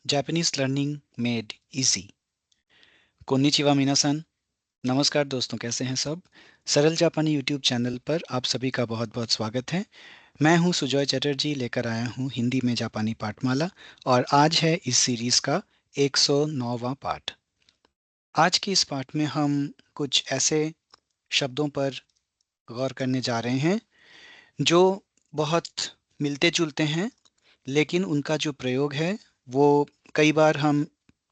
Japanese learning made easy. कोन्निचिवा मिनासन। नमस्कार दोस्तों, कैसे हैं सब। सरल जापानी यूट्यूब चैनल पर आप सभी का बहुत बहुत स्वागत है। मैं हूं सुजॉय चटर्जी, लेकर आया हूं हिंदी में जापानी पाठमाला। और आज है इस सीरीज का 109वां पाठ। आज की इस पाठ में हम कुछ ऐसे शब्दों पर गौर करने जा रहे हैं जो बहुत मिलते जुलते हैं, लेकिन उनका जो प्रयोग है वो कई बार हम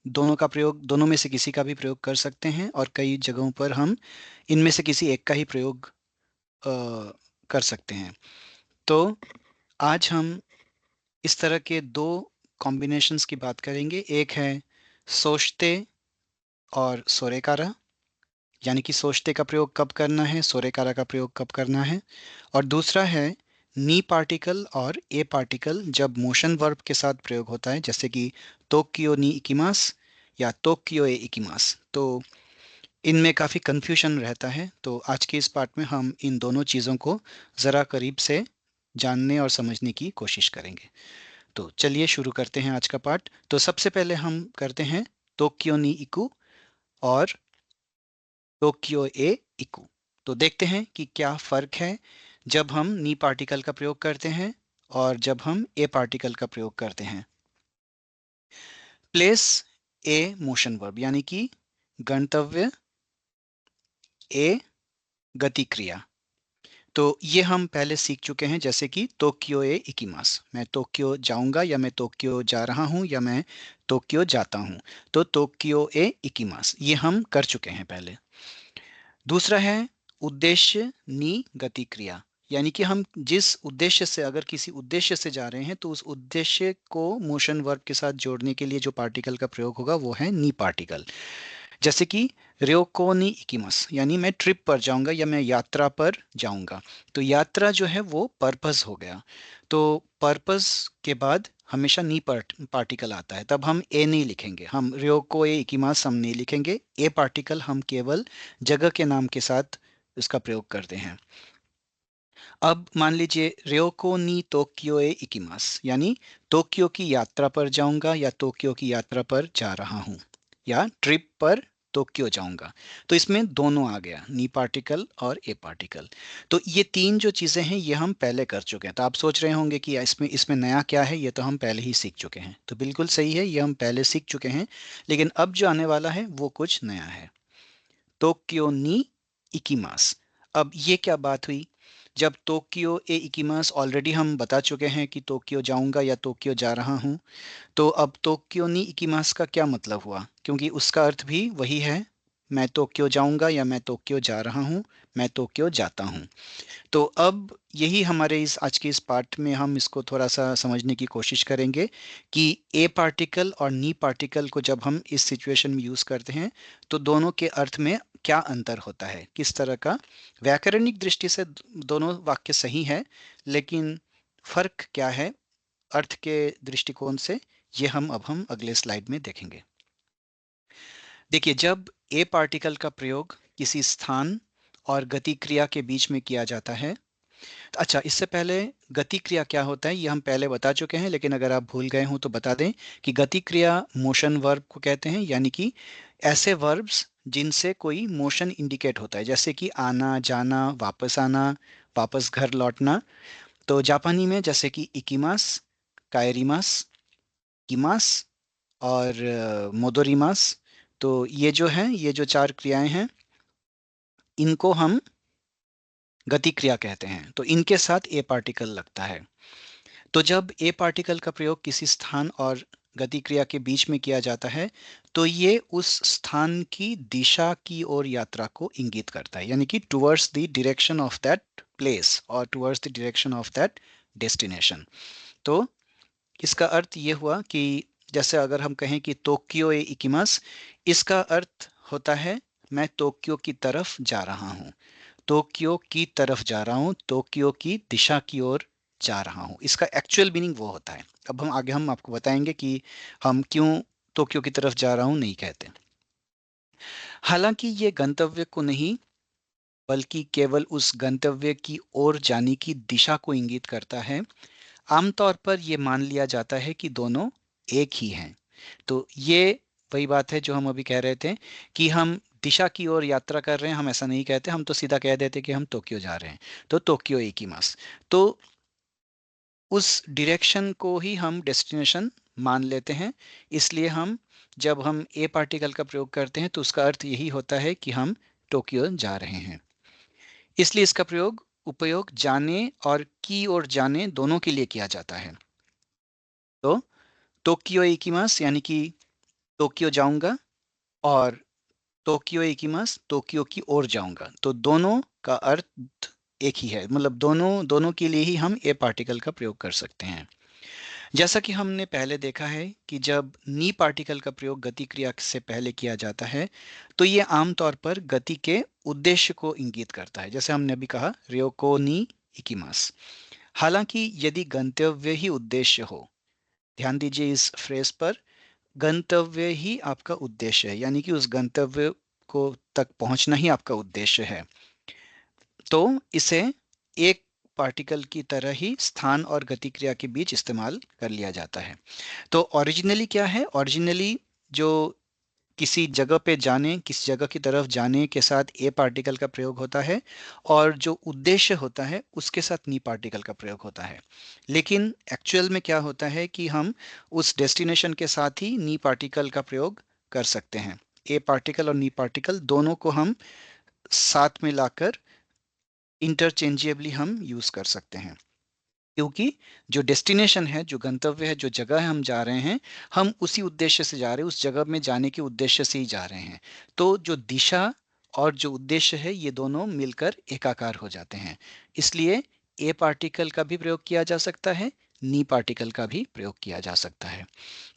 दोनों में से किसी का भी प्रयोग कर सकते हैं, और कई जगहों पर हम इनमें से किसी एक का ही प्रयोग अ, कर सकते हैं। तो आज हम इस तरह के दो कॉम्बिनेशंस की बात करेंगे। एक है सोचते और सोरेकारा, यानी कि सोचते का प्रयोग कब करना है, सोरेकारा का प्रयोग कब करना है। और दूसरा है नी पार्टिकल और ए पार्टिकल जब मोशन वर्ब के साथ प्रयोग होता है, जैसे कि तोक्यो नी इकिमास या तोक्यो ए इकिमास। तो इनमें काफ़ी कन्फ्यूजन रहता है, तो आज के इस पार्ट में हम इन दोनों चीज़ों को ज़रा करीब से जानने और समझने की कोशिश करेंगे। तो चलिए शुरू करते हैं आज का पार्ट। तो सबसे पहले हम करते हैं तोक्यो नी इकु और टोक्यो ए इकु। तो देखते हैं कि क्या फ़र्क है जब हम नी पार्टिकल का प्रयोग करते हैं और जब हम ए पार्टिकल का प्रयोग करते हैं। प्लेस ए मोशन वर्ब, यानी कि गंतव्य, ए गति क्रिया। तो ये हम पहले सीख चुके हैं, जैसे कि टोक्यो ए इकिमास, मैं टोक्यो जाऊंगा, या मैं टोक्यो जा रहा हूं, या मैं टोक्यो जाता हूं। तो टोक्यो ए इकिमास ये हम कर चुके हैं पहले। दूसरा है उद्देश्य नी गति क्रिया, यानी कि हम जिस उद्देश्य से, अगर किसी उद्देश्य से जा रहे हैं तो उस उद्देश्य को मोशन वर्ब के साथ जोड़ने के लिए जो पार्टिकल का प्रयोग होगा वो है नी पार्टिकल। जैसे कि रियोको नी इकिमस, यानी मैं ट्रिप पर जाऊंगा या मैं यात्रा पर जाऊंगा। तो यात्रा जो है वो पर्पस हो गया। तो पर्पस के बाद हमेशा नी पार्टिकल आता है, तब हम ए नहीं लिखेंगे, हम रियोको ए इकिमास हम नहीं लिखेंगे। ए पार्टिकल हम केवल जगह के नाम के साथ इसका प्रयोग करते हैं। अब मान लीजिए रियोको नी टोक्यो ए इकिमास, यानी टोक्यो की यात्रा पर जाऊंगा या टोक्यो की यात्रा पर जा रहा हूं, या ट्रिप पर टोक्यो जाऊंगा। तो इसमें दोनों आ गया, नी पार्टिकल और ए पार्टिकल। तो ये तीन जो चीज़ें हैं ये हम पहले कर चुके हैं। तो आप सोच रहे होंगे कि इसमें इसमें नया क्या है, ये तो हम पहले ही सीख चुके हैं। तो बिल्कुल सही है, ये हम पहले सीख चुके हैं, लेकिन अब जो आने वाला है वो कुछ नया है। टोक्यो नी इकिमास। अब ये क्या बात हुई, जब टोक्यो ए इकिमास ऑलरेडी हम बता चुके हैं कि टोक्यो जाऊंगा या टोक्यो जा रहा हूं। तो अब टोक्यो नी इकिमास का क्या मतलब हुआ, क्योंकि उसका अर्थ भी वही है, मैं टोक्यो जाऊंगा या मैं टोक्यो जा रहा हूं, मैं टोक्यो जाता हूं। तो अब यही हमारे इस आज के इस पार्ट में हम इसको थोड़ा सा समझने की कोशिश करेंगे कि ए पार्टिकल और नी पार्टिकल को जब हम इस सिचुएशन में यूज़ करते हैं तो दोनों के अर्थ में क्या अंतर होता है, किस तरह का। व्याकरणिक दृष्टि से दोनों वाक्य सही है, लेकिन फर्क क्या है अर्थ के दृष्टिकोण से, ये हम अगले स्लाइड में देखेंगे। देखिए, जब ए पार्टिकल का प्रयोग किसी स्थान और गति क्रिया के बीच में किया जाता है। अच्छा, इससे पहले गति क्रिया क्या होता है ये हम पहले बता चुके हैं, लेकिन अगर आप भूल गए हो तो बता दें कि गति क्रिया मोशन वर्ब को कहते हैं, यानी कि ऐसे वर्ब्स जिनसे कोई मोशन इंडिकेट होता है, जैसे कि आना जाना, आना, वापस घर लौटना। तो जापानी में जैसे कि इकिमास, काएरिमास, किमास और मोदोरिमास। तो ये जो है, ये जो चार क्रियाएं हैं, इनको हम गति क्रिया कहते हैं। तो इनके साथ ए पार्टिकल लगता है। तो जब ए पार्टिकल का प्रयोग किसी स्थान और गति क्रिया के बीच में किया जाता है तो ये उस स्थान की दिशा की ओर यात्रा को इंगित करता है, यानी कि towards the direction of that place और towards the direction of that destination. तो इसका अर्थ ये हुआ कि जैसे अगर हम कहें कि टोक्यो ए इकिमास, इसका अर्थ होता है मैं टोक्यो की तरफ जा रहा हूँ, टोक्यो की तरफ जा रहा हूँ, टोक्यो की दिशा की ओर जा रहा हूँ। इसका एक्चुअल मीनिंग वो होता है। अब हम आगे हम आपको बताएंगे कि हम क्यों टोक्यो की तरफ जा रहा हूँ नहीं कहते। हालांकि ये गंतव्य को नहीं, बल्कि केवल उस गंतव्य की ओर जाने की दिशा को इंगित करता है। आमतौर पर यह मान लिया जाता है कि दोनों एक ही हैं, तो ये वही बात है जो हम अभी कह रहे थे कि हम दिशा की ओर यात्रा कर रहे हैं, हम ऐसा नहीं कहते, हम तो सीधा कह देते कि हम टोक्यो जा रहे हैं, तो टोक्यो इकिमास। तो उस डायरेक्शन को ही हम डेस्टिनेशन मान लेते हैं। इसलिए हम जब हम ए पार्टिकल का प्रयोग करते हैं तो उसका अर्थ यही होता है कि हम टोक्यो जा रहे हैं। इसलिए इसका उपयोग जाने और की ओर जाने दोनों के लिए किया जाता है। तो टोक्यो इकिमास यानी कि टोक्यो जाऊंगा, और टोक्यो इकिमास टोक्यो की ओर जाऊंगा, तो दोनों का अर्थ एक ही है, मतलब दोनों दोनों के लिए ही हम ए पार्टिकल का प्रयोग कर सकते हैं। जैसा कि हमने पहले देखा है कि जब नी पार्टिकल का प्रयोग गति क्रिया से पहले किया जाता है तो ये आमतौर पर गति के उद्देश्य को इंगित करता है, जैसे हमने अभी कहा रियोको नी इकिमास। हालांकि यदि गंतव्य ही उद्देश्य हो, ध्यान दीजिए इस फ्रेज पर, गंतव्य ही आपका उद्देश्य है, यानी कि उस गंतव्य को तक पहुंचना ही आपका उद्देश्य है, तो इसे एक पार्टिकल की तरह ही स्थान और गति क्रिया के बीच इस्तेमाल कर लिया जाता है। तो ओरिजिनली क्या है, ओरिजिनली जो किसी जगह पे जाने, किसी जगह की तरफ जाने के साथ ए पार्टिकल का प्रयोग होता है, और जो उद्देश्य होता है उसके साथ नी पार्टिकल का प्रयोग होता है। लेकिन एक्चुअल में क्या होता है कि हम उस डेस्टिनेशन के साथ ही नी पार्टिकल का प्रयोग कर सकते हैं। ए पार्टिकल और नी पार्टिकल दोनों को हम साथ में लाकर इंटरचेंजेबली हम यूज कर सकते हैं, क्योंकि जो डेस्टिनेशन है, जो गंतव्य है, जो जगह है हम जा रहे हैं, हम उसी उद्देश्य से जा रहे हैं, उस जगह में जाने के उद्देश्य से ही जा रहे हैं। तो जो दिशा और जो उद्देश्य है ये दोनों मिलकर एकाकार हो जाते हैं। इसलिए ए पार्टिकल का भी प्रयोग किया जा सकता है, नी पार्टिकल का भी प्रयोग किया जा सकता है।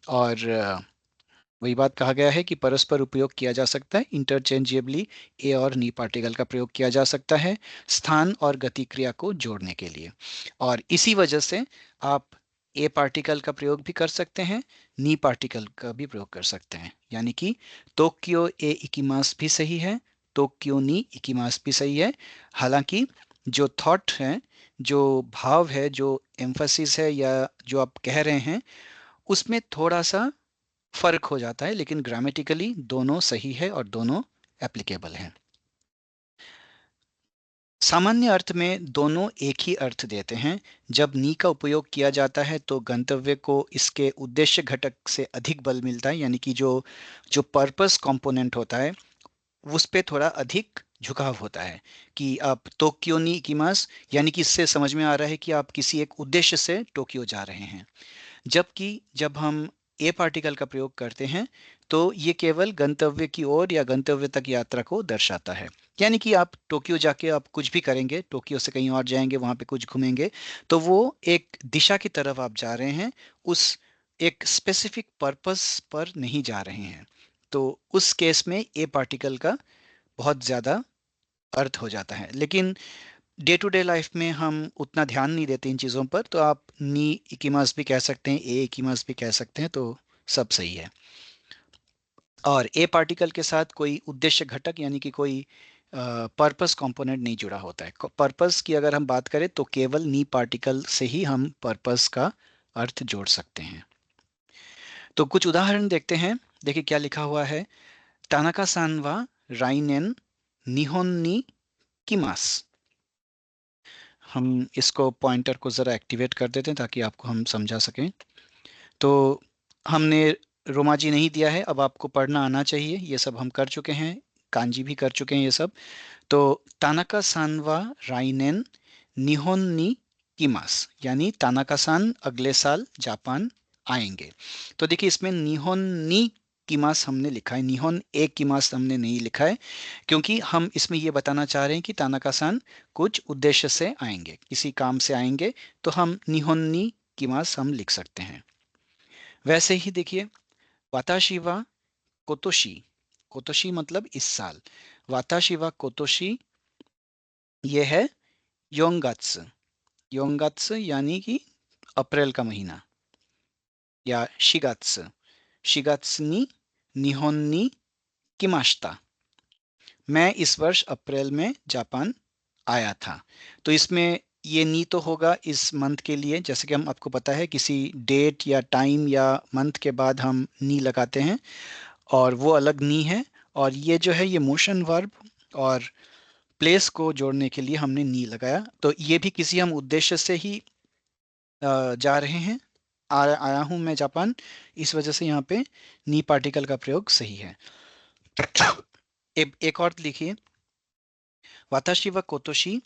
और वही बात कहा गया है कि परस्पर उपयोग किया जा सकता है, इंटरचेंजेबली ए और नी पार्टिकल का प्रयोग किया जा सकता है स्थान और गति क्रिया को जोड़ने के लिए। और इसी वजह से आप ए पार्टिकल का प्रयोग भी कर सकते हैं, नी पार्टिकल का भी प्रयोग कर सकते हैं, यानी कि टोक्यो ए इकिमास भी सही है, टोक्यो नी इकिमास भी सही है। हालांकि जो थॉट है, जो भाव है, जो एम्फसिस है, या जो आप कह रहे हैं, उसमें थोड़ा सा फर्क हो जाता है, लेकिन ग्रामेटिकली दोनों सही है और दोनों एप्लीकेबल हैं। सामान्य अर्थ में दोनों एक ही अर्थ देते हैं। जब नी का उपयोग किया जाता है तो गंतव्य को इसके उद्देश्य घटक से अधिक बल मिलता है, यानी कि जो जो पर्पस कंपोनेंट होता है उस पे थोड़ा अधिक झुकाव होता है कि आप टोक्यो नी इकिमास, यानी कि इससे समझ में आ रहा है कि आप किसी एक उद्देश्य से टोक्यो जा रहे हैं। जबकि जब हम ए पार्टिकल का प्रयोग करते हैं तो ये केवल गंतव्य की ओर या गंतव्य तक यात्रा को दर्शाता है, यानी कि आप टोक्यो जाके आप कुछ भी करेंगे, टोक्यो से कहीं और जाएंगे, वहां पे कुछ घूमेंगे, तो वो एक दिशा की तरफ आप जा रहे हैं, उस एक स्पेसिफिक पर्पस पर नहीं जा रहे हैं। तो उस केस में ए पार्टिकल का बहुत ज़्यादा अर्थ हो जाता है। लेकिन डे टू डे लाइफ में हम उतना ध्यान नहीं देते इन चीज़ों पर, तो आप नी इकिमास भी कह सकते हैं, ए इकिमास भी कह सकते हैं, तो सब सही है। और ए पार्टिकल के साथ कोई उद्देश्य घटक यानी कि कोई पर्पस कंपोनेंट नहीं जुड़ा होता है। पर्पस की अगर हम बात करें तो केवल नी पार्टिकल से ही हम पर्पस का अर्थ जोड़ सकते हैं। तो कुछ उदाहरण देखते हैं। देखिए क्या लिखा हुआ है, टानाका सान वा राइनेन निहोन नि किमास। हम इसको पॉइंटर को ज़रा एक्टिवेट कर देते हैं ताकि आपको हम समझा सकें। तो हमने रोमाजी नहीं दिया है, अब आपको पढ़ना आना चाहिए, ये सब हम कर चुके हैं, कांजी भी कर चुके हैं ये सब। तो तानाका सान वा राइनेन निहोन नि किमास, यानी तानाका सान अगले साल जापान आएंगे। तो देखिए इसमें निहोन नि किमास हमने लिखा है, निहोन ए किमास हमने नहीं लिखा है, क्योंकि हम इसमें ये बताना चाह रहे हैं कि तानाका सान कुछ उद्देश्य से आएंगे, किसी काम से आएंगे, तो हम निहोन नि किमास हम लिख सकते हैं। वैसे ही देखिए वाताशी वा कोतोशी, कोतोशी मतलब इस साल, वाताशी वा कोतोशी ये है योंगात्स, योंगात्स यानी कि अप्रैल का महीना, या शिगात्स, शिगात्स नि निहोन नि किमाशिता, मैं इस वर्ष अप्रैल में जापान आया था। तो इसमें ये नी तो होगा इस मंथ के लिए, जैसे कि हम आपको पता है किसी डेट या टाइम या मंथ के बाद हम नी लगाते हैं, और वो अलग नी है। और ये जो है ये मोशन वर्ब और प्लेस को जोड़ने के लिए हमने नी लगाया, तो ये भी किसी हम उद्देश्य से ही जा रहे हैं। आया हूं मैं जापान, इस वजह से यहाँ पे नी पार्टिकल का प्रयोग सही है। एक और लिखिए, वाताशी वा कोतोशी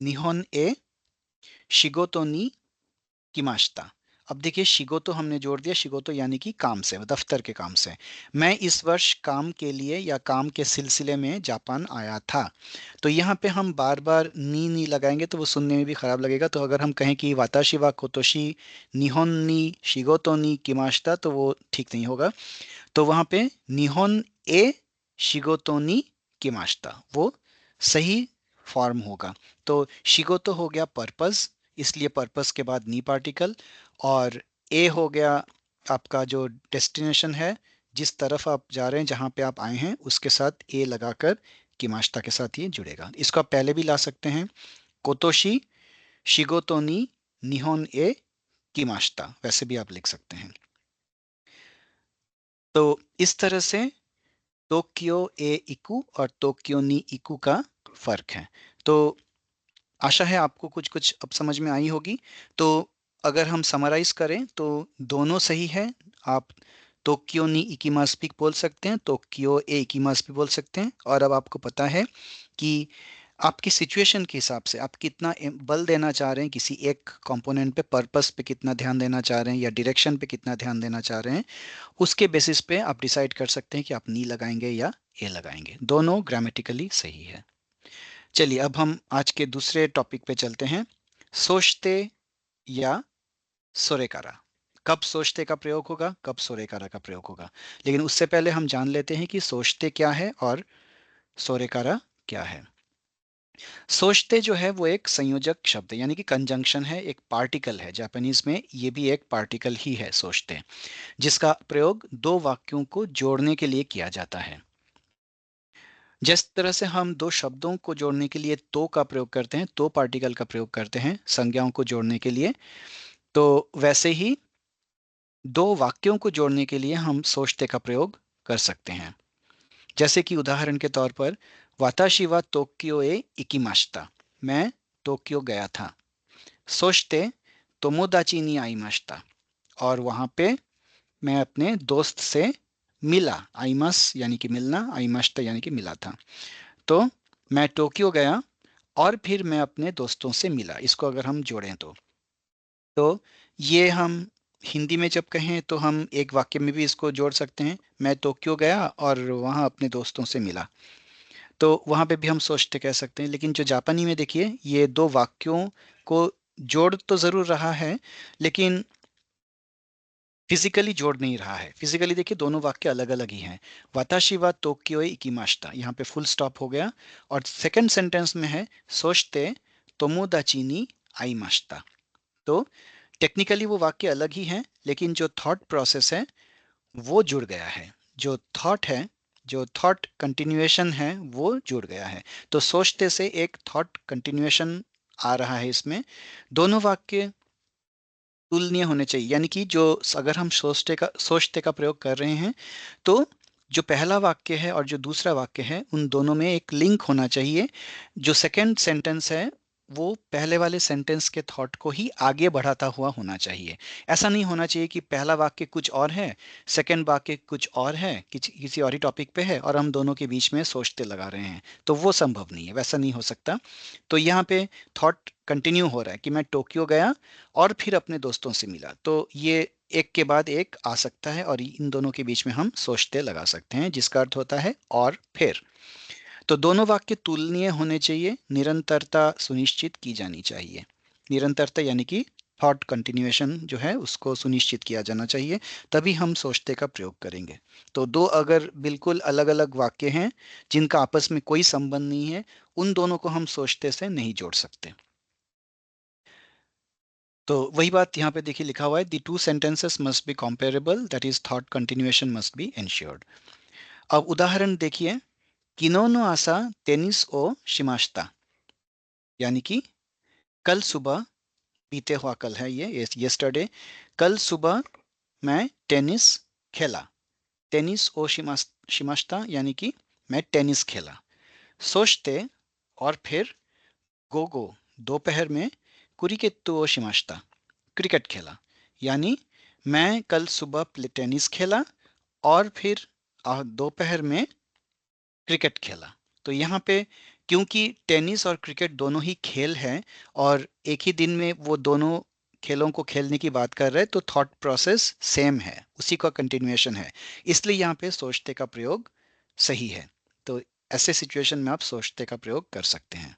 निहोन ए शिगोतो नी किमाशिता। अब देखिए शिगोतो हमने जोड़ दिया, शिगोतो यानी कि काम से, दफ्तर के काम से। मैं इस वर्ष काम के लिए या काम के सिलसिले में जापान आया था। तो यहाँ पे हम बार बार नी नी लगाएंगे तो वो सुनने में भी खराब लगेगा। तो अगर हम कहें कि वाताशी वा कोतोशी निहोन नी शिगोतो नी किमाशिता, तो वो ठीक नहीं होगा। तो वहाँ पे निहोन ए शिगोतो नी किमाशिता वो सही फॉर्म होगा। तो शिगोतो हो गया पर्पस, इसलिए पर्पस के बाद नी पार्टिकल, और ए हो गया आपका जो डेस्टिनेशन है, जिस तरफ आप जा रहे हैं, जहाँ पे आप आए हैं, उसके साथ ए लगाकर किमाशिता के साथ ये जुड़ेगा। इसको आप पहले भी ला सकते हैं, कोतोशी शिगोतो नी निहोन ए किमाशिता, वैसे भी आप लिख सकते हैं। तो इस तरह से टोक्यो ए इकू और टोक्यो नी इकू का फर्क है। तो आशा है आपको कुछ कुछ अब समझ में आई होगी। तो अगर हम समराइज करें तो दोनों सही है। आप टोक्यो नी इकिमास भी बोल सकते हैं, टोक्यो ए इकिमास भी बोल सकते हैं। और अब आपको पता है कि आपकी सिचुएशन के हिसाब से आप कितना बल देना चाह रहे हैं किसी एक कंपोनेंट पे, पर्पस पे कितना ध्यान देना चाह रहे हैं या डायरेक्शन पे कितना ध्यान देना चाह रहे हैं, उसके बेसिस पे आप डिसाइड कर सकते हैं कि आप नी लगाएंगे या ए लगाएंगे। दोनों ग्रामेटिकली सही है। चलिए अब हम आज के दूसरे टॉपिक पे चलते हैं, सोचते या सोरेकारा। कब सोचते का प्रयोग होगा, कब सोरेकारा का प्रयोग होगा। लेकिन उससे पहले हम जान लेते हैं कि सोचते क्या है और सोरेकारा क्या है। सोचते जो है वो एक संयोजक शब्द है, यानी कि कंजंक्शन है, एक पार्टिकल है। जापानीज में ये भी एक पार्टिकल ही है सोचते, जिसका प्रयोग दो वाक्यों को जोड़ने के लिए किया जाता है। जिस तरह से हम दो शब्दों को जोड़ने के लिए तो का प्रयोग करते हैं, तो पार्टिकल का प्रयोग करते हैं संज्ञाओं को जोड़ने के लिए, तो वैसे ही दो वाक्यों को जोड़ने के लिए हम सोचते का प्रयोग कर सकते हैं। जैसे कि उदाहरण के तौर पर, वाताशी वा टोक्यो ए इकिमाशिता, मैं टोक्यो गया था। सोचते तोमोदाची नी आईमाशिता, और वहां पे मैं अपने दोस्त से मिला। आईमास यानी कि मिलना, आईमाशिता यानी कि मिला था। तो मैं टोक्यो गया और फिर मैं अपने दोस्तों से मिला, इसको अगर हम जोड़ें तो ये हम हिंदी में जब कहें तो हम एक वाक्य में भी इसको जोड़ सकते हैं, मैं टोक्यो गया और वहाँ अपने दोस्तों से मिला। तो वहाँ पे भी हम सोचते कह सकते हैं। लेकिन जो जापानी में देखिए, ये दो वाक्यों को जोड़ तो ज़रूर रहा है, लेकिन फिजिकली जोड़ नहीं रहा है। फिजिकली देखिए दोनों वाक्य अलग अलग ही हैं। वाताशी वा टोक्यो ए इकिमाशिता, यहाँ पे फुल स्टॉप हो गया, और सेकंड सेंटेंस में है सोचते तोमोदाची नी आईमाशिता। तो टेक्निकली वो वाक्य अलग ही हैं, लेकिन जो थॉट प्रोसेस है वो जुड़ गया है। जो थॉट है, जो थॉट कंटिन्यूएशन है, वो जुड़ गया है। तो सोचते से एक थॉट कंटिन्यूएशन आ रहा है इसमें। दोनों वाक्य तुलनीय होने चाहिए, यानी कि जो अगर हम सोचते का प्रयोग कर रहे हैं, तो जो पहला वाक्य है और जो दूसरा वाक्य है, उन दोनों में एक लिंक होना चाहिए। जो सेकंड सेंटेंस है वो पहले वाले सेंटेंस के थॉट को ही आगे बढ़ाता हुआ होना चाहिए। ऐसा नहीं होना चाहिए कि पहला वाक्य कुछ और है, सेकंड वाक्य कुछ और है, किसी और ही टॉपिक पे है, और हम दोनों के बीच में सोचते लगा रहे हैं। तो वो संभव नहीं है, वैसा नहीं हो सकता। तो यहाँ पे थॉट कंटिन्यू हो रहा है कि मैं टोक्यो गया और फिर अपने दोस्तों से मिला। तो ये एक के बाद एक आ सकता है, और इन दोनों के बीच में हम सोचते लगा सकते हैं, जिसका अर्थ होता है और फिर। तो दोनों वाक्य तुलनीय होने चाहिए, निरंतरता सुनिश्चित की जानी चाहिए। निरंतरता यानी कि थॉट कंटिन्यूएशन जो है उसको सुनिश्चित किया जाना चाहिए, तभी हम सोचते का प्रयोग करेंगे। तो दो अगर बिल्कुल अलग अलग वाक्य हैं जिनका आपस में कोई संबंध नहीं है, उन दोनों को हम सोचते से नहीं जोड़ सकते। तो वही बात यहाँ पे देखिए लिखा हुआ है, the two sentences must be comparable, that is thought continuation must be ensured. अब उदाहरण देखिए, किनो नो आसा टेनिस ओ शिमाश्ता, यानी कि कल सुबह, बीते हुआ कल है ये, यस्टरडे, कल सुबह मैं टेनिस खेला। टेनिस ओ शिमाश्ता यानी कि मैं टेनिस खेला। सोचते और फिर गोगो, दोपहर में क्रिकेट ओ शिमाश्ता, क्रिकेट खेला। यानी मैं कल सुबह टेनिस खेला और फिर दोपहर में क्रिकेट खेला। तो यहाँ पे क्योंकि टेनिस और क्रिकेट दोनों ही खेल हैं और एक ही दिन में वो दोनों खेलों को खेलने की बात कर रहे हैं, तो थॉट प्रोसेस सेम है, उसी का कंटिन्यूएशन है, इसलिए यहाँ पे सोचते का प्रयोग सही है। तो ऐसे सिचुएशन में आप सोचते का प्रयोग कर सकते हैं।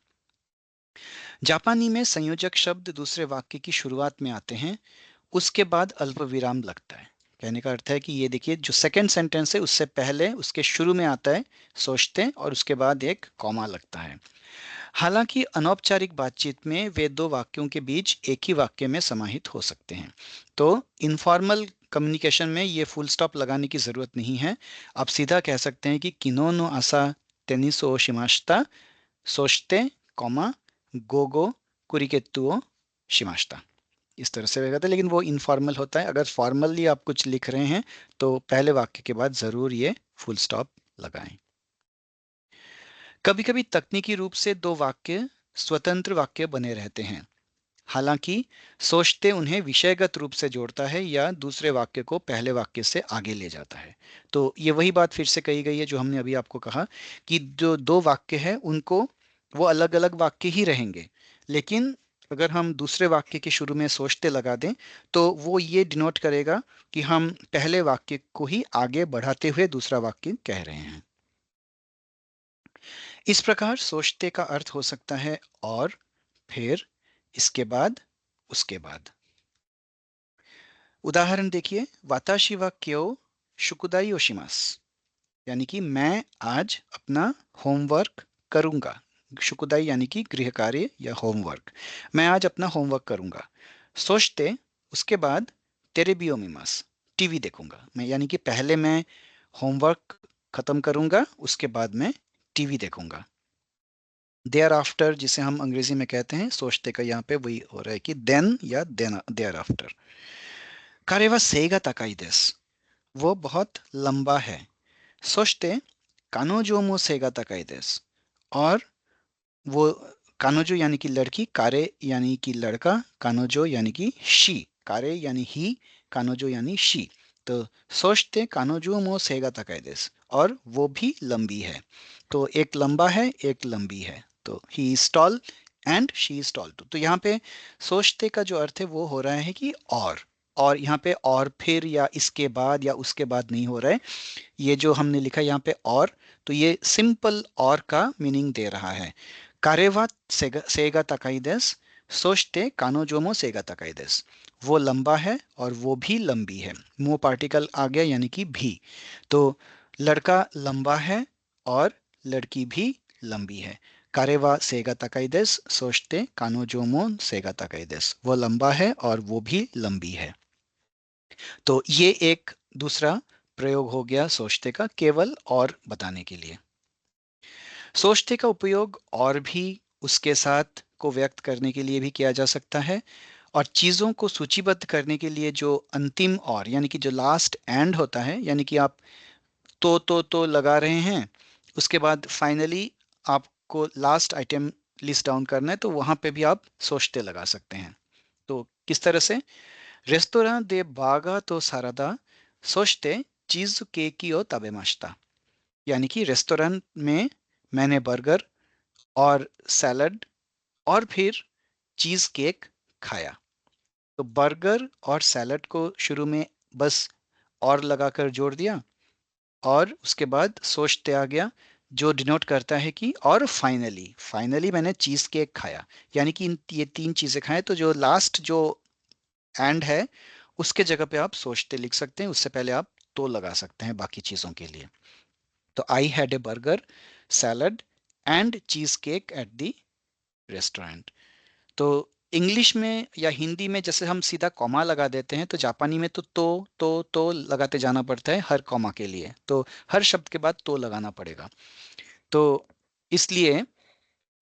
जापानी में संयोजक शब्द दूसरे वाक्य की शुरुआत में आते हैं, उसके बाद अल्प विराम लगता है। कहने का अर्थ है कि ये देखिए, जो सेकंड सेंटेंस है उससे पहले उसके शुरू में आता है सोचते और उसके बाद एक कॉमा लगता है। हालांकि अनौपचारिक बातचीत में वे दो वाक्यों के बीच एक ही वाक्य में समाहित हो सकते हैं। तो इनफॉर्मल कम्युनिकेशन में ये फुल स्टॉप लगाने की ज़रूरत नहीं है। आप सीधा कह सकते हैं कि किनो नो आसा टेनिस ओ शिमाश्ता, सोचते कॉमा गोगो कुरिकेत्तुओ शिमाश्ता। इस तरह से रहेगा था, लेकिन वो इनफॉर्मल होता है। अगर फॉर्मली आप कुछ लिख रहे हैं तो पहले वाक्य के बाद ज़रूर ये फुल स्टॉप लगाएं। कभी कभी तकनीकी रूप से दो वाक्य स्वतंत्र वाक्य बने रहते हैं, हालांकि सोचते उन्हें विषयगत रूप से जोड़ता है या दूसरे वाक्य को पहले वाक्य से आगे ले जाता है। तो ये वही बात फिर से कही गई है जो हमने अभी आपको कहा कि जो दो वाक्य है उनको, वो अलग अलग वाक्य ही रहेंगे, लेकिन अगर हम दूसरे वाक्य के शुरू में सोचते लगा दें तो वो ये डिनोट करेगा कि हम पहले वाक्य को ही आगे बढ़ाते हुए दूसरा वाक्य कह रहे हैं। इस प्रकार सोचते का अर्थ हो सकता है और, फिर, इसके बाद, उसके बाद। उदाहरण देखिए, वाताशी वा क्यो शुकुदाई ओशिमास, यानी कि मैं आज अपना होमवर्क करूंगा। शुकुदाई यानी कि गृह कार्य या होमवर्क, मैं आज अपना होमवर्क करूंगा। सोचते, उसके बाद तेरेबियो मिमास, टीवी देखूंगा मैं, यानी कि पहले मैं होमवर्क खत्म करूंगा, उसके बाद मैं टीवी देखूंगा। देयर आफ्टर, जिसे हम अंग्रेजी में कहते हैं, सोचते का यहाँ पे वही हो रहा है कि देन या then there after. कारेवा Sega Takai देस, वो बहुत लंबा है। सोचते कानोजो मो सेगा ताकाई देस, और वो, कानोजो यानी कि लड़की, कारे यानी कि लड़का, कानोजो यानी कि शी, कारे यानी ही, कानोजो यानी शी। तो सोचते कानोजो मो सेगा ताकाई देस, और वो भी लंबी है। तो एक लंबा है, एक लंबी है, तो he is tall and she is tall too. तो यहाँ पे सोचते का जो अर्थ है वो हो रहा है कि और यहाँ पे और फिर या इसके बाद या उसके बाद नहीं हो रहा है। ये जो हमने लिखा यहाँ पे और, तो ये सिंपल और का मीनिंग दे रहा है। कारेवा सेगा तकाई देस, सोचते कानोजोमो सेगा तकाई देस, वो लंबा है और वो भी लंबी है। मो पार्टिकल आ गया यानी कि भी। तो लड़का लंबा है और लड़की भी लंबी है। कारेवा सेगा तकाई देस, सोचते कानोजोमो सेगा तकाई देस, वो लंबा है और वो भी लंबी है। तो ये एक दूसरा प्रयोग हो गया सोचते का, केवल और बताने के लिए। सोचते का उपयोग और भी उसके साथ को व्यक्त करने के लिए भी किया जा सकता है, और चीज़ों को सूचीबद्ध करने के लिए जो अंतिम और यानी कि जो लास्ट एंड होता है, यानी कि आप तो लगा रहे हैं, उसके बाद फाइनली आपको लास्ट आइटम लिस्ट डाउन करना है, तो वहां पे भी आप सोचते लगा सकते हैं। तो किस तरह से, रेस्तोरां दे बागा तो सारादा सोचते चीज केकी ओ तबेमाश्ता, यानी कि रेस्टोरेंट में मैंने बर्गर और सैलड और फिर चीज केक खाया। तो बर्गर और सैलड को शुरू में बस और लगाकर जोड़ दिया, और उसके बाद सोचते आ गया, जो डिनोट करता है कि और फाइनली, फाइनली मैंने चीज केक खाया, यानी कि ये तीन चीजें खाएं। तो जो लास्ट जो एंड है उसके जगह पे आप सोचते लिख सकते हैं, उससे पहले आप तो लगा सकते हैं बाकी चीजों के लिए। तो I had a burger, salad and cheese cake at the restaurant. तो इंग्लिश में या हिंदी में जैसे हम सीधा कॉमा लगा देते हैं, तो जापानी में तो लगाते जाना पड़ता है हर कॉमा के लिए, तो हर शब्द के बाद तो लगाना पड़ेगा। तो इसलिए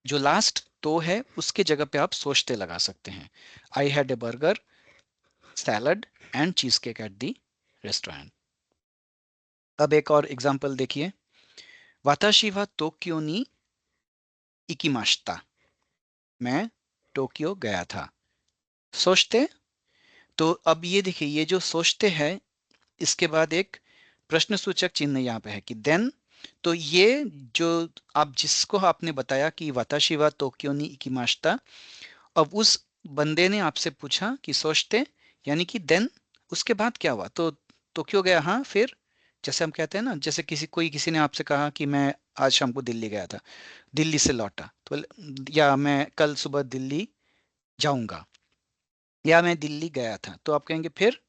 जो लास्ट तो है उसके जगह पे आप सोचते लगा सकते हैं। I had a burger, salad and cheese cake at the restaurant. अब एक और एग्जांपल देखिए, वाताशी वा टोक्यो नी इकिमाशिता, मैं टोक्यो गया था। सोचते, तो अब ये देखिए, ये जो सोचते हैं इसके बाद एक प्रश्न सूचक चिन्ह यहाँ पे है कि देन। तो ये जो आप जिसको आपने बताया कि वाताशी वा टोक्यो नी इकिमाशिता, अब उस बंदे ने आपसे पूछा कि सोचते, यानी कि देन उसके बाद क्या हुआ, तो टोक्यो गया, हाँ फिर। जैसे हम कहते हैं ना, जैसे किसी ने आपसे कहा कि मैं आज शाम को दिल्ली गया था, दिल्ली से लौटा तो, या मैं कल सुबह दिल्ली जाऊंगा, या मैं दिल्ली गया था, तो आप कहेंगे फिर,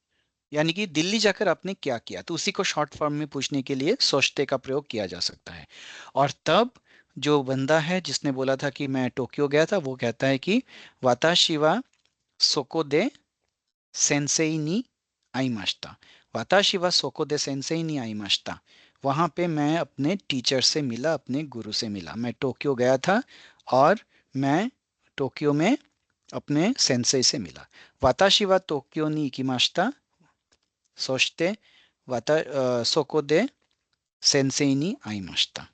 यानी कि दिल्ली जाकर आपने क्या किया, तो उसी को शॉर्ट फॉर्म में पूछने के लिए सोचते का प्रयोग किया जा सकता है। और तब जो बंदा है जिसने बोला था कि मैं टोक्यो गया था, वो कहता है कि वाताशी वा सोको दे सेंसेई नी आईमाशिता, वाताशी वा सोको दे सेंसेई नी आईमाशिता, वहां पे मैं अपने टीचर से मिला, अपने गुरु से मिला। मैं टोक्यो गया था और मैं टोक्यो में अपने सेंसेई से मिला। वाताशी वा टोक्यो नी इकिमाशिता, सोचते, सोको दे सेंसेई नी आईमाशिता।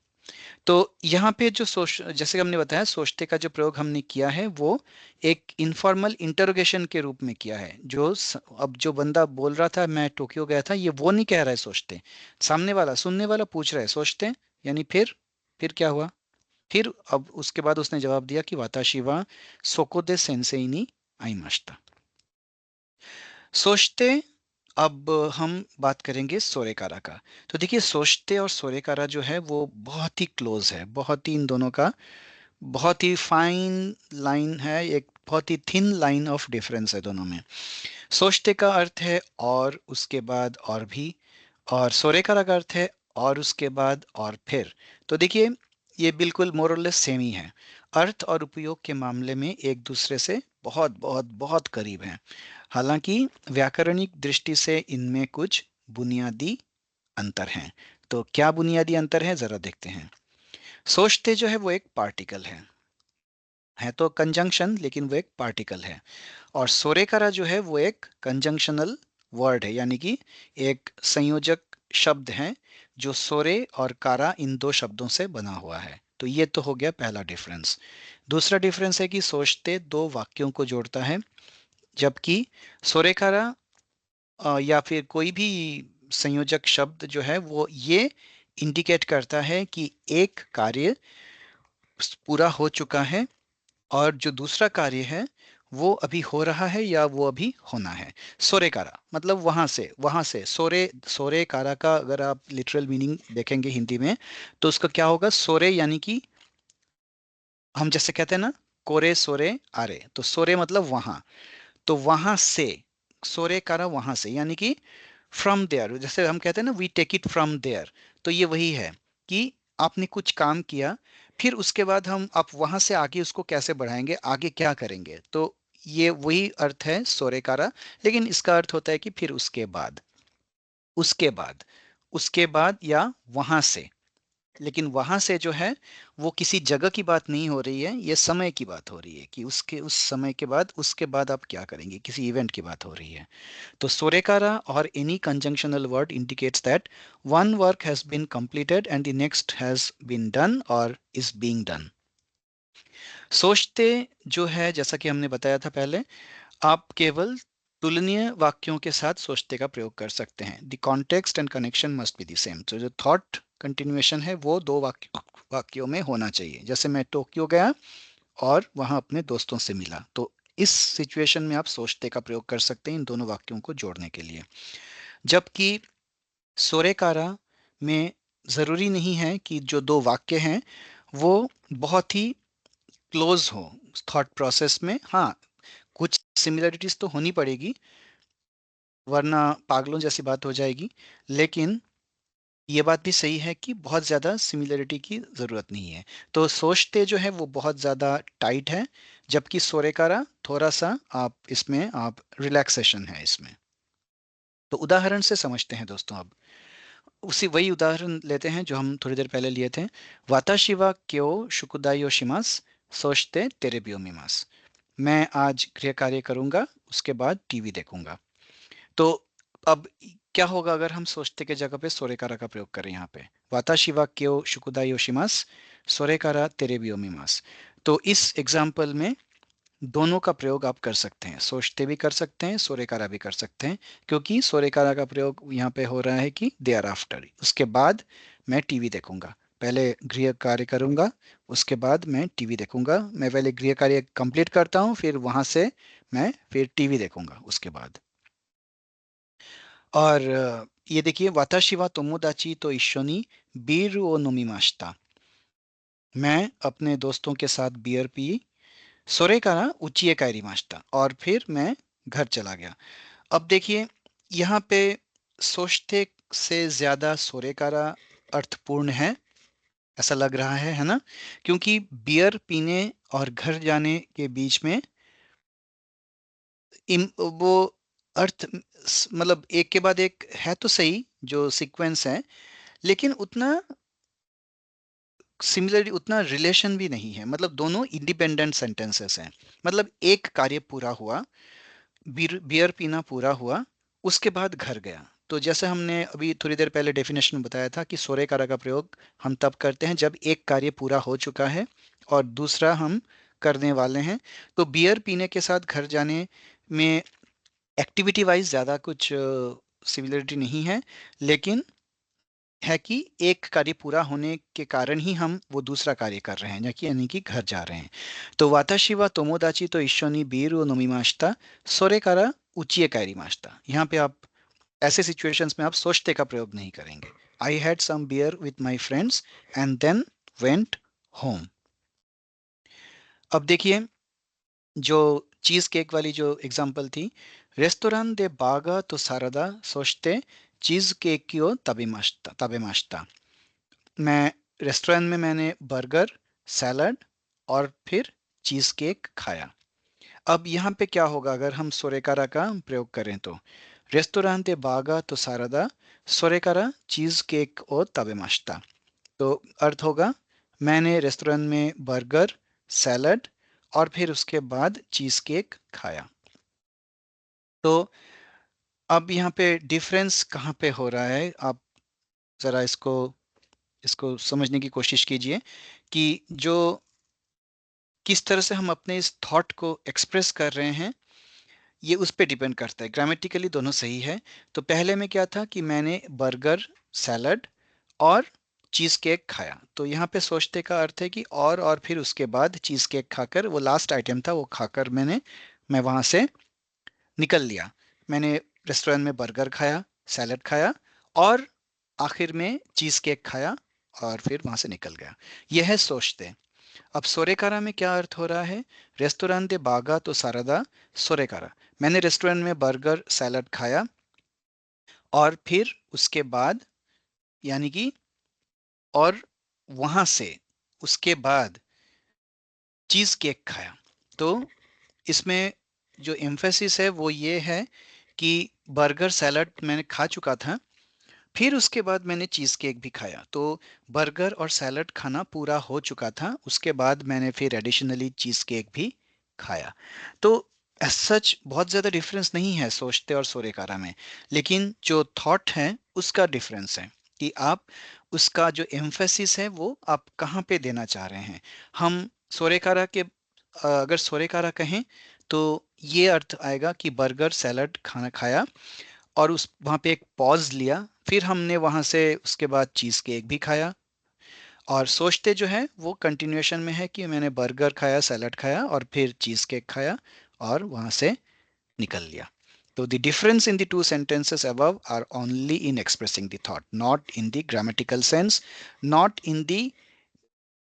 तो यहाँ पे जो सोच, जैसे हमने बताया, सोचते का जो प्रयोग हमने किया है वो एक इनफॉर्मल इंटरोगेशन के रूप में किया है। अब जो बंदा बोल रहा था मैं टोक्यो गया था, ये वो नहीं कह रहा है सोचते, सामने वाला, सुनने वाला पूछ रहा है सोचते, यानी फिर क्या हुआ, फिर अब उसके बाद उसने जवाब दिया कि वाताशी वा सोको दे सेंसेई नी आईमाशिता। सोचते, अब हम बात करेंगे सोरेकारा का। तो देखिए, सोचते और सोरेकारा जो है वो बहुत ही क्लोज है, बहुत ही इन दोनों का बहुत ही फाइन लाइन है, एक बहुत ही थिन लाइन ऑफ डिफरेंस है दोनों में। सोचते का अर्थ है और उसके बाद और भी, और सोरेकारा का अर्थ है और उसके बाद और फिर। तो देखिए, ये बिल्कुल मोरलेस सेम ही है, अर्थ और उपयोग के मामले में एक दूसरे से बहुत बहुत बहुत करीब हैं। हालांकि व्याकरणिक दृष्टि से इनमें कुछ बुनियादी अंतर हैं। तो क्या बुनियादी अंतर है, जरा देखते हैं। सोचते जो है वो एक पार्टिकल है तो कंजंक्शन, लेकिन वो एक पार्टिकल है। और सोरेकारा जो है वो एक कंजंक्शनल वर्ड है, यानी कि एक संयोजक शब्द है जो सोरे और कारा इन दो शब्दों से बना हुआ है। तो ये तो हो गया पहला डिफरेंस। दूसरा डिफरेंस है कि सोचते दो वाक्यों को जोड़ता है, जबकि सोरेकारा या फिर कोई भी संयोजक शब्द जो है वो ये इंडिकेट करता है कि एक कार्य पूरा हो चुका है और जो दूसरा कार्य है वो अभी हो रहा है या वो अभी होना है। सोरेकारा मतलब वहां से सोरे कारा का अगर आप लिटरल मीनिंग देखेंगे हिंदी में, तो उसका क्या होगा, सोरे यानी कि हम जैसे कहते हैं ना, कोरे सोरे आरे, तो सोरे मतलब वहां, तो वहां से, सोरे कारा वहां से, यानी कि फ्रॉम देयर, जैसे हम कहते हैं ना we take it from there, तो ये वही है कि आपने कुछ काम किया, फिर उसके बाद हम आप वहां से आगे उसको कैसे बढ़ाएंगे, आगे क्या करेंगे, तो ये वही अर्थ है सोरेकारा। लेकिन इसका अर्थ होता है कि फिर उसके बाद उसके बाद या वहां से। लेकिन वहां से जो है वो किसी जगह की बात नहीं हो रही है, ये समय की बात हो रही है कि उसके उस समय के बाद, उसके बाद आप क्या करेंगे, किसी इवेंट की बात हो रही है। तो सोरेकारा or any conjunctional word indicates that one work has been completed and the next has been done or is being done. सोचते जो है, जैसा कि हमने बताया था पहले, आप केवल तुलनीय वाक्यों के साथ सोचते का प्रयोग कर सकते हैं। The context and connection must be the same. तो जो थॉट कंटिन्यूएशन है वो दो वाक्यों में होना चाहिए। जैसे मैं टोक्यो गया और वहां अपने दोस्तों से मिला, तो इस सिचुएशन में आप सोचते का प्रयोग कर सकते हैं इन दोनों वाक्यों को जोड़ने के लिए। जबकि सोरेकारा में ज़रूरी नहीं है कि जो दो वाक्य हैं वो बहुत ही क्लोज हो थॉट प्रोसेस में। हाँ, कुछ सिमिलरिटीज तो होनी पड़ेगी, वरना पागलों जैसी बात हो जाएगी। लेकिन ये बात भी सही है कि बहुत ज़्यादा सिमिलरिटी की ज़रूरत नहीं है। तो सोचते जो है वो बहुत ज़्यादा टाइट है, जबकि सोरेकारा थोड़ा सा आप इसमें आप रिलैक्सेशन है इसमें। तो उदाहरण से समझते हैं दोस्तों। अब उसी वही उदाहरण लेते हैं जो हम थोड़ी देर पहले लिए थे। वाताशी वा क्यो शुकुदाई ओ शिमास, सोचते तेरे बियोमिमास। मैं आज गृह कार्य करूंगा, उसके बाद टीवी देखूंगा। तो अब क्या होगा अगर हम सोचते के जगह पे सोरेकारा का प्रयोग करें यहाँ पे? वाताशी वा क्यो शुकुदा योशिमास, सोरेकारा तेरे बियोमिमास। तो इस एग्जाम्पल में दोनों का प्रयोग आप कर सकते हैं, सोचते भी कर सकते हैं, सोरेकारा भी कर सकते हैं, क्योंकि सोरेकारा का प्रयोग यहाँ पे हो रहा है कि देयर आफ्टर, उसके बाद मैं टीवी देखूंगा। पहले गृह कार्य करूंगा, उसके बाद मैं टीवी देखूंगा। मैं पहले गृह कार्य कंप्लीट करता हूँ, फिर वहां से मैं फिर टीवी देखूंगा उसके बाद। और ये देखिए, वाताशी वा तोमोदाची तो इशोनी बीर ओ नोमिमाशिता। मैं अपने दोस्तों के साथ बियर पी, सोरे का ना उचिए कायरी मास्टा, और फिर मैं घर चला गया। अब देखिए, यहाँ पे सोचते से ज्यादा सोरेकारा अर्थपूर्ण है, ऐसा लग रहा है ना? क्योंकि बियर पीने और घर जाने के बीच में वो अर्थ मतलब एक के बाद एक है तो सही, जो सीक्वेंस है, लेकिन उतना सिमिलरली उतना रिलेशन भी नहीं है। मतलब दोनों इंडिपेंडेंट सेंटेंसेस हैं। मतलब एक कार्य पूरा हुआ, बियर पीना पूरा हुआ, उसके बाद घर गया। तो जैसे हमने अभी थोड़ी देर पहले डेफिनेशन में बताया था कि सोरेकारा का प्रयोग हम तब करते हैं जब एक कार्य पूरा हो चुका है और दूसरा हम करने वाले हैं। तो बियर पीने के साथ घर जाने में एक्टिविटी वाइज ज़्यादा कुछ सिमिलरिटी नहीं है, लेकिन है कि एक कार्य पूरा होने के कारण ही हम वो दूसरा कार्य कर रहे हैं, यानी कि घर जा रहे हैं। तो वाताशी वा तोमोदाची तो इशोनी बीरू नोमिमाशिता, सोरे कारा उचिए कायरी माशिता। यहाँ पे आप ऐसे सिचुएशंस में आप सोचते का प्रयोग नहीं करेंगे। I had some beer with my friends and then went home. अब देखिए, जो चीज केक वाली जो एग्जांपल थी, रेस्टोरेंट दे बागा तो सारदा सोचते चीज केक की ओ तबे माश्ता। मैं रेस्टोरेंट में मैंने बर्गर, सैलड और फिर चीज केक खाया। अब यहाँ पे क्या होगा अगर हम सोरेकारा का प्रयोग करें? तो रेस्टोरेंट बागा तो सारदा सोरेकारा चीज केक और तबे माश्ता। तो अर्थ होगा, मैंने रेस्टोरेंट में बर्गर, सैलड और फिर उसके बाद चीज केक खाया। तो अब यहाँ पे डिफरेंस कहाँ पे हो रहा है? आप जरा इसको इसको समझने की कोशिश कीजिए कि जो किस तरह से हम अपने इस थॉट को एक्सप्रेस कर रहे हैं, ये उस पे डिपेंड करता है। ग्रामेटिकली दोनों सही है। तो पहले में क्या था कि मैंने बर्गर, सैलड और चीज केक खाया। तो यहाँ पे सोचते का अर्थ है कि और फिर उसके बाद चीज केक खाकर, वो लास्ट आइटम था, वो खाकर मैं वहां से निकल लिया। मैंने रेस्टोरेंट में बर्गर खाया, सैलड खाया और आखिर में चीज केक खाया और फिर वहां से निकल गया। यह है सोचते। अब सोरेकारा में क्या अर्थ हो रहा है? रेस्टोरेंट दे बागा तो सारदा सोरेकारा। मैंने रेस्टोरेंट में बर्गर, सैलड खाया और फिर उसके बाद, यानी कि और वहां से उसके बाद चीज केक खाया। तो इसमें जो एम्फेसिस है वो ये है कि बर्गर, सैलड मैंने खा चुका था, फिर उसके बाद मैंने चीज केक भी खाया। तो बर्गर और सैलड खाना पूरा हो चुका था, उसके बाद मैंने फिर एडिशनली चीज केक भी खाया। तो एज सच बहुत ज़्यादा डिफरेंस नहीं है सोचते और सोरेकारा में, लेकिन जो थॉट है उसका डिफरेंस है कि आप उसका जो एम्फेसिस है वो आप कहाँ पे देना चाह रहे हैं। हम सोरेकारा के अगर सोरेकारा कहें तो ये अर्थ आएगा कि बर्गर, सैलड खाना खाया और उस वहाँ पे एक पॉज लिया, फिर हमने वहाँ से उसके बाद चीज़ केक भी खाया। और सोचते जो है वो कंटिन्यूएशन में है कि मैंने बर्गर खाया, सैलड खाया और फिर चीज़ केक खाया और वहाँ से निकल लिया। तो the difference in the two sentences above are only in expressing the thought, not in the grammatical sense, not in the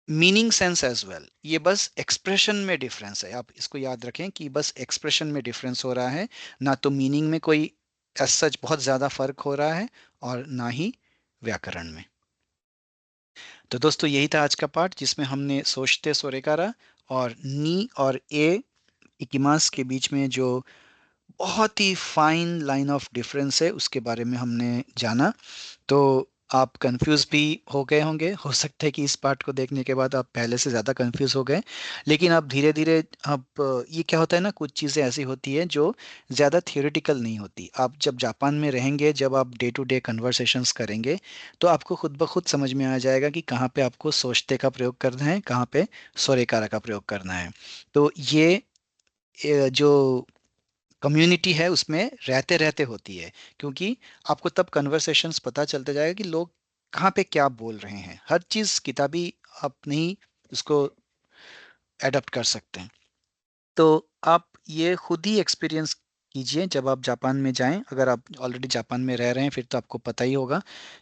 meaning sense as well. ये बस एक्सप्रेशन में डिफरेंस है। आप इसको याद रखें कि बस एक्सप्रेशन में डिफरेंस हो रहा है, ना तो मीनिंग में कोई एज सच बहुत ज़्यादा फर्क हो रहा है और ना ही व्याकरण में। तो दोस्तों, यही था आज का पाठ जिसमें हमने सोचते सोरेकारा और नी और ए इकिमास के बीच में जो बहुत ही फाइन लाइन ऑफ डिफरेंस है उसके बारे में हमने जाना। तो आप कंफ्यूज भी हो गए होंगे, हो सकता है कि इस पार्ट को देखने के बाद आप पहले से ज़्यादा कंफ्यूज हो गए। लेकिन अब धीरे धीरे अब ये क्या होता है ना, कुछ चीज़ें ऐसी होती है जो ज़्यादा थियोरेटिकल नहीं होती। आप जब जापान में रहेंगे, जब आप डे टू डे कन्वर्सेशंस करेंगे, तो आपको खुद ब खुद समझ में आ जाएगा कि कहाँ पे आपको सोचते का प्रयोग करना है, कहाँ पे सोरेकारा का प्रयोग करना है। तो ये जो कम्युनिटी है उसमें रहते रहते होती है, क्योंकि आपको तब कन्वर्सेशंस पता चलते जाएगा कि लोग कहाँ पे क्या बोल रहे हैं। हर चीज़ किताबी आप नहीं उसको एडप्ट कर सकते हैं। तो आप ये खुद ही एक्सपीरियंस कीजिए जब आप जापान में जाएं। अगर आप ऑलरेडी जापान में रह रहे हैं फिर तो आपको पता ही होगा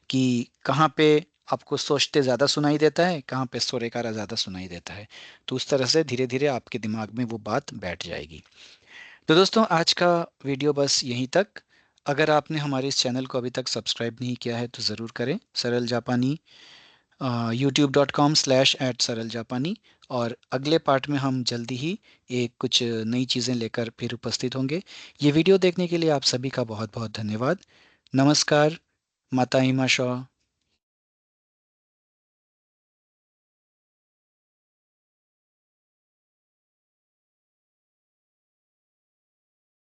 कि कहाँ पे आपको सोचते ज़्यादा सुनाई देता है, कहाँ पे सोरेकारा ज़्यादा सुनाई देता है। तो उस तरह से धीरे धीरे आपके दिमाग में वो बात बैठ जाएगी। तो दोस्तों, आज का वीडियो बस यहीं तक। अगर आपने हमारे इस चैनल को अभी तक सब्सक्राइब नहीं किया है तो ज़रूर करें। सरल जापानी youtube.com/सरल जापानी। और अगले पार्ट में हम जल्दी ही एक कुछ नई चीज़ें लेकर फिर उपस्थित होंगे। ये वीडियो देखने के लिए आप सभी का बहुत बहुत धन्यवाद। नमस्कार। माता हिमा शॉ।